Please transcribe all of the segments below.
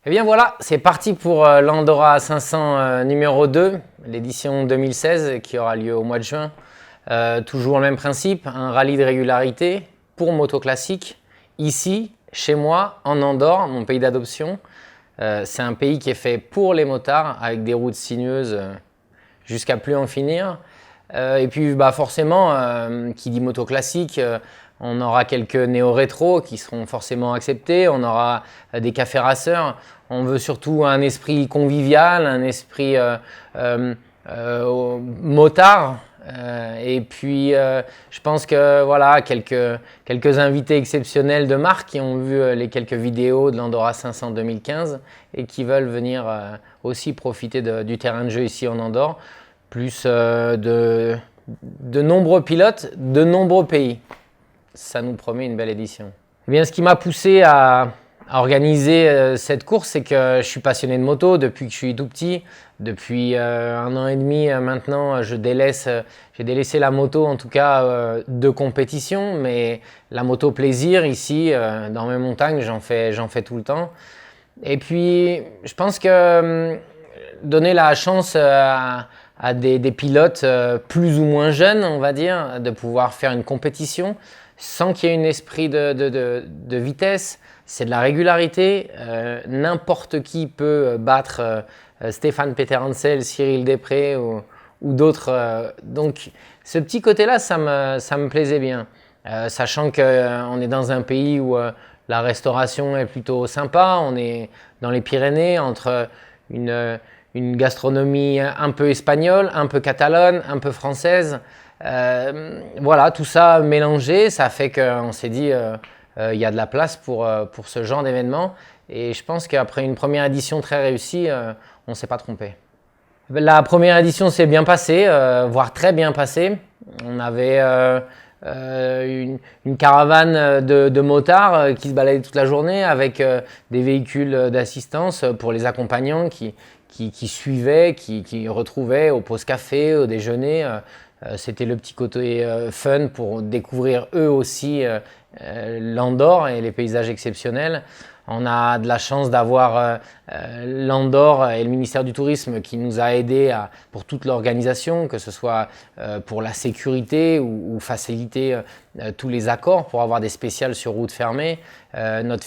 Et bien voilà, c'est parti pour l'Andorra 500 numéro 2, l'édition 2016 qui aura lieu au mois de juin. Toujours le même principe, un rallye de régularité pour moto classique, ici, chez moi, en Andorre, mon pays d'adoption. C'est un pays qui est fait pour les motards, avec des routes sinueuses jusqu'à plus en finir. Et puis forcément, qui dit moto classique, on aura quelques néo-rétro qui seront forcément acceptés, on aura des cafés raceurs. On veut surtout un esprit convivial, un esprit motard. Et puis je pense que voilà, quelques invités exceptionnels de marque qui ont vu les quelques vidéos de l'Andorra 500 2015 et qui veulent venir aussi profiter du terrain de jeu ici en Andorre, plus de nombreux pilotes de nombreux pays. Ça nous promet une belle édition. Eh bien, ce qui m'a poussé à organiser cette course, c'est que je suis passionné de moto depuis que je suis tout petit. Depuis 1 an et demi maintenant, j'ai délaissé la moto, en tout cas de compétition, mais la moto plaisir ici, dans mes montagnes, j'en fais tout le temps. Et puis, je pense que donner la chance à des pilotes plus ou moins jeunes, on va dire, de pouvoir faire une compétition sans qu'il y ait un esprit de vitesse, c'est de la régularité. N'importe qui peut battre Stéphane Peterhansel, Cyril Després ou d'autres. Donc ce petit côté-là, ça me plaisait bien. Sachant qu'on est dans un pays où la restauration est plutôt sympa, on est dans les Pyrénées, entre une gastronomie un peu espagnole, un peu catalane, un peu française. Voilà, tout ça mélangé, ça fait qu'on s'est dit il y a de la place pour ce genre d'événement. Et je pense qu'après une première édition très réussie, on ne s'est pas trompé. La première édition s'est bien passée, voire très bien passée. On avait une caravane de motards qui se baladait toute la journée avec des véhicules d'assistance pour les accompagnants qui suivaient, qui retrouvaient au pause café, au déjeuner. C'était le petit côté fun pour découvrir eux aussi l'Andorre et les paysages exceptionnels. On a de la chance d'avoir l'Andorre et le ministère du Tourisme qui nous a aidés pour toute l'organisation, que ce soit pour la sécurité ou faciliter tous les accords pour avoir des spéciales sur route fermée. Notre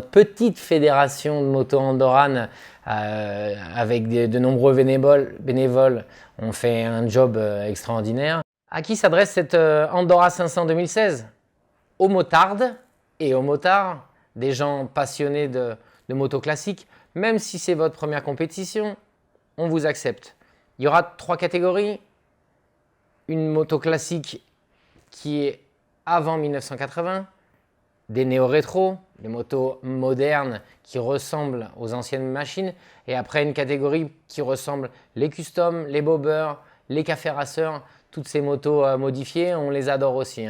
petite fédération de moto andorrane avec de nombreux bénévoles, ont fait un job extraordinaire. À qui s'adresse cette Andorra 500 2016 ? Aux motardes et aux motards, des gens passionnés de moto classique. Même si c'est votre première compétition, on vous accepte. Il y aura 3 catégories. Une moto classique qui est avant 1980, des néo-rétro, des motos modernes qui ressemblent aux anciennes machines, et après une catégorie qui ressemble les customs, les bobbers, les cafés raceurs, toutes ces motos modifiées, on les adore aussi.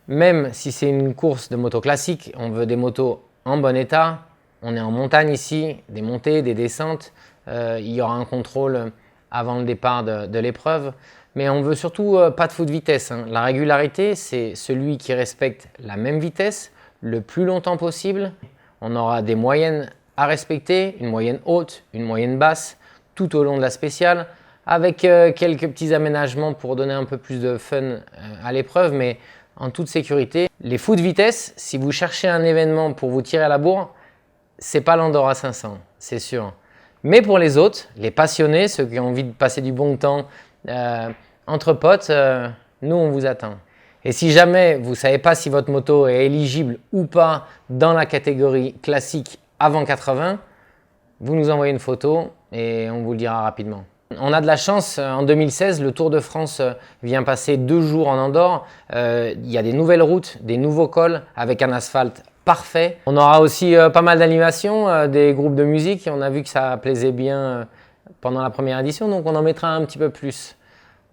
Même si c'est une course de moto classique, on veut des motos en bon état. On est en montagne ici, des montées, des descentes. Il y aura un contrôle avant le départ de l'épreuve. Mais on veut surtout pas de fou de vitesse. La régularité, c'est celui qui respecte la même vitesse le plus longtemps possible. On aura des moyennes à respecter, une moyenne haute, une moyenne basse, tout au long de la spéciale, avec quelques petits aménagements pour donner un peu plus de fun à l'épreuve, mais en toute sécurité. Les fous de vitesse, si vous cherchez un événement pour vous tirer à la bourre, c'est pas l'Andorra 500, c'est sûr. Mais pour les autres, les passionnés, ceux qui ont envie de passer du bon temps entre potes, nous on vous attend. Et si jamais vous ne savez pas si votre moto est éligible ou pas dans la catégorie classique avant 80, vous nous envoyez une photo et on vous le dira rapidement. On a de la chance, en 2016, le Tour de France vient passer 2 jours en Andorre. Il y a des nouvelles routes, des nouveaux cols avec un asphalte parfait. On aura aussi pas mal d'animations, des groupes de musique. On a vu que ça plaisait bien pendant la première édition, donc on en mettra un petit peu plus.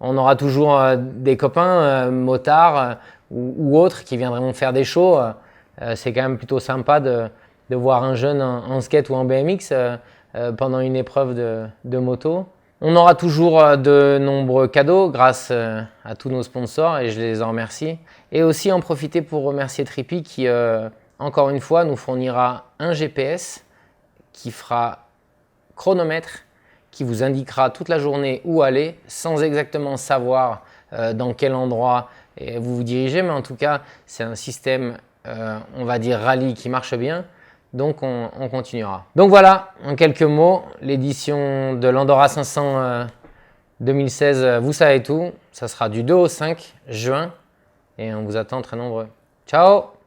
On aura toujours des copains, motards ou autres qui viendront faire des shows. C'est quand même plutôt sympa de voir un jeune en skate ou en BMX pendant une épreuve de moto. On aura toujours de nombreux cadeaux grâce à tous nos sponsors et je les en remercie. Et aussi en profiter pour remercier Trippy qui, encore une fois, nous fournira un GPS qui fera chronomètre, qui vous indiquera toute la journée où aller sans exactement savoir dans quel endroit vous vous dirigez. Mais en tout cas, c'est un système, on va dire, rallye qui marche bien. Donc, on continuera. Donc voilà, en quelques mots, l'édition de l'Andorra 500 2016, vous savez tout. Ça sera du 2 au 5 juin et on vous attend très nombreux. Ciao!